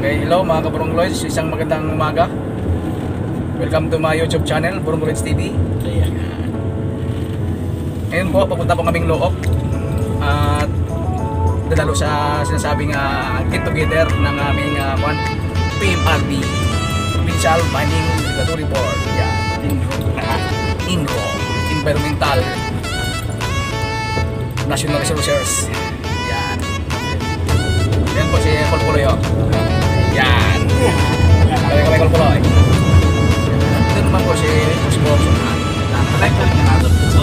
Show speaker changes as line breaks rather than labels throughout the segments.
Okay, hello mga kaburungloids, isang magandang umaga. Welcome to my YouTube channel, Burungloids TV. Ngayon po, papunta po kaming Look at dadalo sa sinasabing get together ng aming PMRB, Provincial Mining Regulatory Board. INRO, Environmental National Resources. Yan po si Kolpoloy. Yan. Kami Kolpoloy. Ito naman po si Boss. Like po yung nakatap po.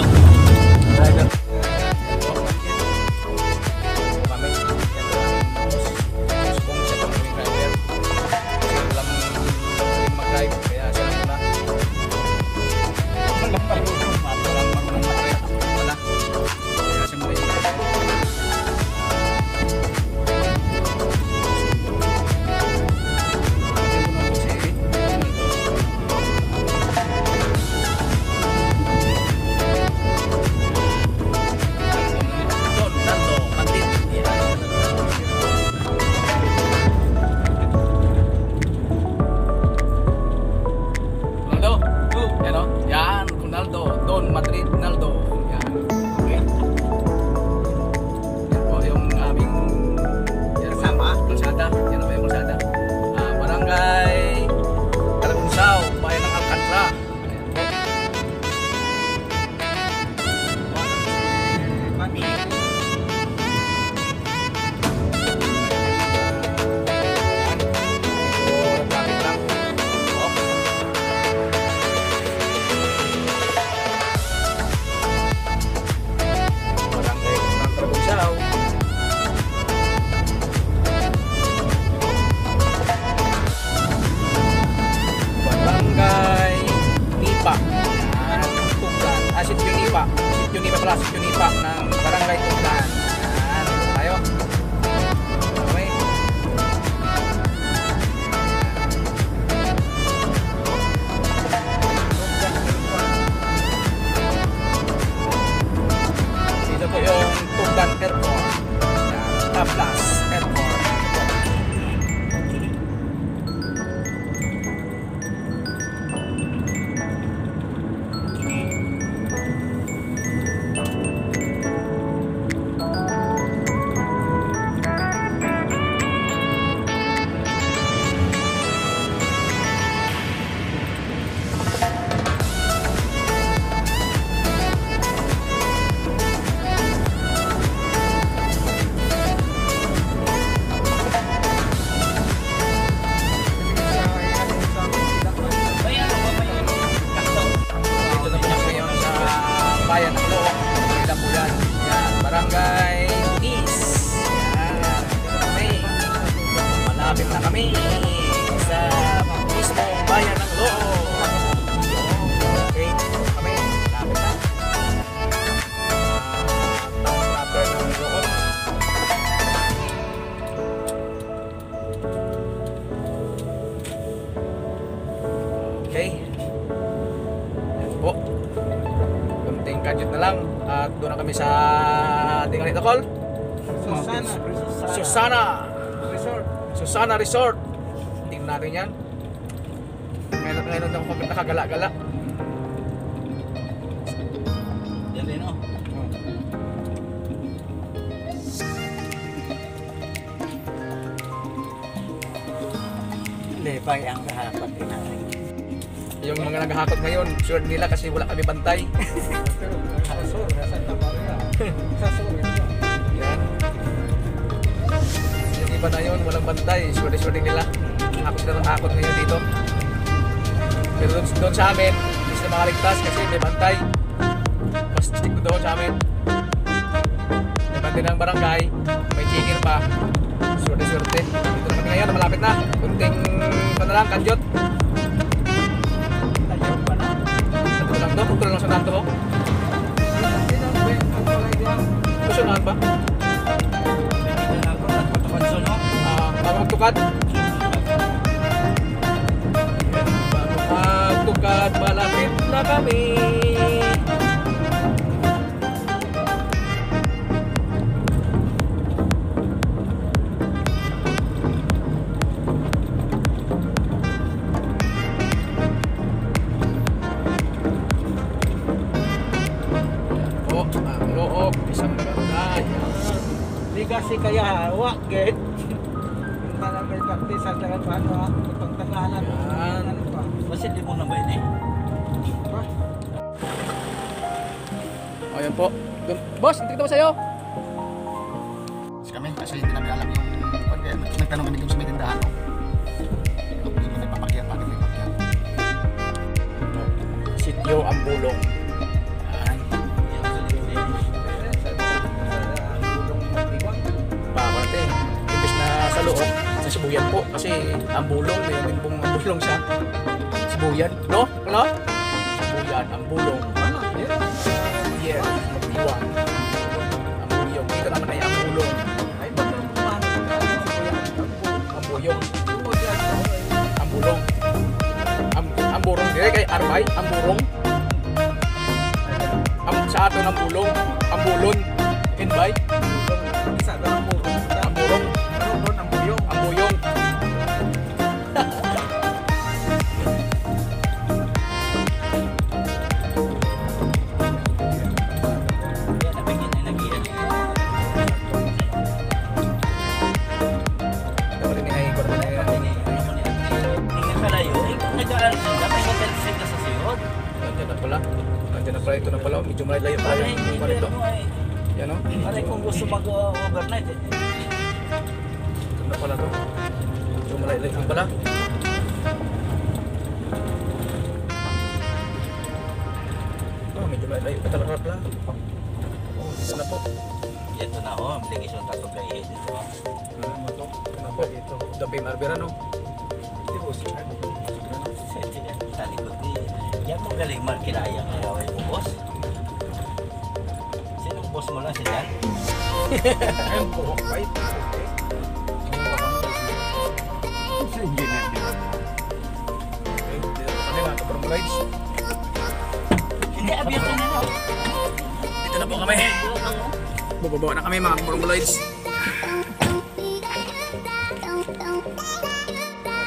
Situnipa ng Barangay Tuglan. Ayan, tayo. Okay. Dito po yung Tuglan Airport. Ayan, Tablas Airport. Bayan ng Look, Lapulan, yan, Barangay East. Yan, malapit na kami sa mismong bayan ng Look. Okay, kami, malapit na. Tapos ng Look. Okay, yan po. Kadjut na lang at doon na kami sa tingali ito call Susana Resort. Tingnan natin yan. Ngayon ako nakagala-gala yan din o.
Lebay ang kahapon din natin.
Yung mga naghahakot ngayon, sure nila kasi wala kami bantay. Yan. Yung iba na yun, walang bantay. Sure nila. Ako sila nakakot ngayon dito. Pero doon sa amin, hindi sila makaligtas kasi may bantay. Mas stick doon sa amin. May bantay ng barangay, may chicken pa. Swerte. Dito naman ngayon, malapit na. Kunting lang, Kadjut. Pagkulang lang sa nanto ko. Susunahan ba? Bago magtukad? Bago magtukad, malapit na kami.
kasi kaya wa get. Yung mga may practice sa tagal pa ano, itong tanggalan.
Yan.
Ano pa?
Kasi di mo na ba yun eh?
O, yan po. Boss, hindi kita ba sa'yo?
Kasi kami, kasi hindi namin alam yung kaya nagtanong kami dun sa may tindahan. Hindi ko may papakyan, bakit may papakyan.
Sityo ang bulong. Yan. Pakarte. Imbes na sa loob, sa Sibuyan po. Kasi ang bulong, mayroon din pong ang bulong sa Sibuyan. No? Ano? Sibuyan, ang bulong.
Ano?
Yeah, Iwan. Ang bulong. Dito naman ay ang bulong.
Ay, ba't yung kumano?
Ang buyong. Ang bulong. Ang burong. Dire kay Arbay, ang burong. Sa ato ng bulong. Ang bulon. Inbay.
Isa doon ang burong.
Ang burong.
Ano doon ang buyong?
Ang buyong.
Yan, nabigyan na lagi.
Dapat ini ay korban na yan.
Tingnan ka layo. Eh, kung nag-aaral sila, may hotel sila sa siyod.
Nandiyan na pala. Nandiyan na pala. Ito na pala. Medyo malayo pa
Para
yung
hindi
kumpa nito.
ano eh.
Yan o.
Para kung gusto mag-overnight eh.
Ito na pala to. Medyo malayo pa pala. Medyo malayo pa talaga pala. Dito na po.
Ito na ho, application tatog kay dito.
Ano po? Dabi Marbera no?
Sa likod ni. Yan mo galing markilaya ng away mo, boss. Sinong boss mo lang si Dan?
Ayun po. Ay,
Sa engineer din.
Okay, dito na kami mga kaparang rides.
Hindi, abiyang ka na na.
Dito na po kami. Bubaba na kami mga kaparang rides.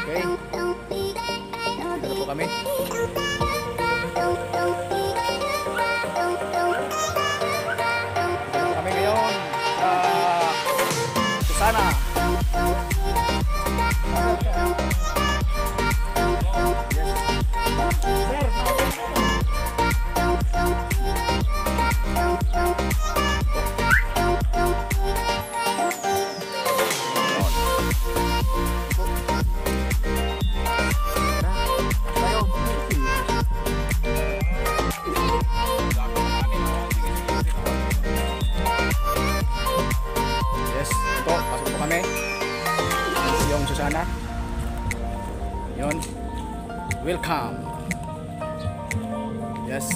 Okay. Dito na po kami. Dito na kami ngayon sa Susana. Yes, ito, pasok po kami. Yung Susana. Yun. Welcome. Yes.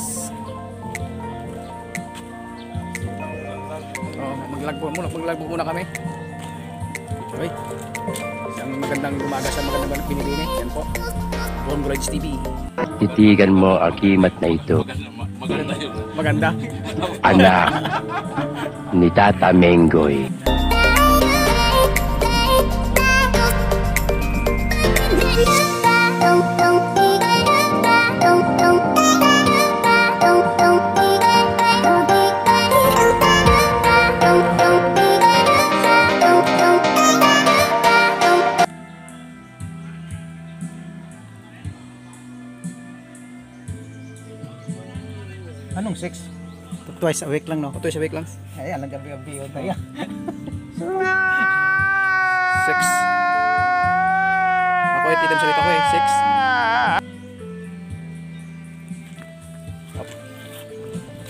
Mag-vlog po muna kami. Okay. Isang magandang umaga sa magandang pinibini. Yan po. Ron Rides TV.
Titigan mo ang kimat na ito,
Maganda.
anak ni Tata Menggoy.
anong sex? Twice a week lang, no?
Ito sa week lang.
Ay, alang gabi-gabi yun tayo.
Six. Ako ay titim salita ko eh. Six.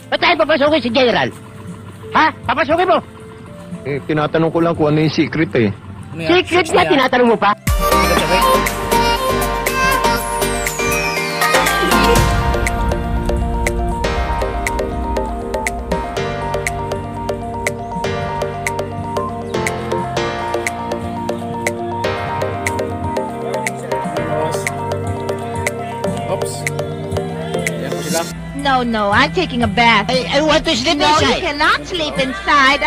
Ba't tayo papasukin si General? Ha? Papasukin mo?
Eh, tinatanong ko lang kung ano yung secret eh.
Ano yan?
Secret
Six
na
yan.
tinatanong mo pa?
Titim sa week. Oops. Yan po sila.
No, I'm taking a bath.
I want to sleep
No, you
inside.
cannot sleep inside.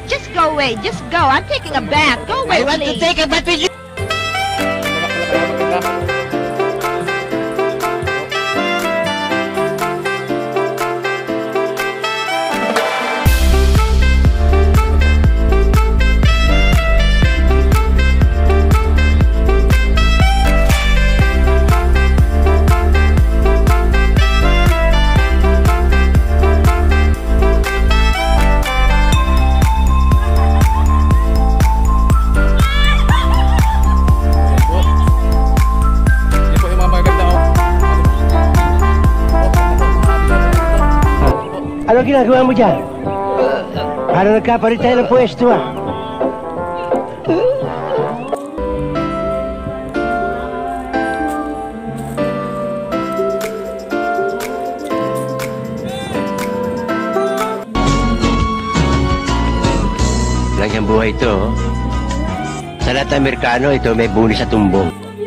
Just go away. Just go. I'm taking a bath. Go away,
I want to
please.
take a bath with you. Ano ginagawa mo dyan? Parang nagkapalit tayo ng pwesto ah. Lang yung buhay ito, oh. Sa lahat ng Amerikano, ito may buni sa tumbong.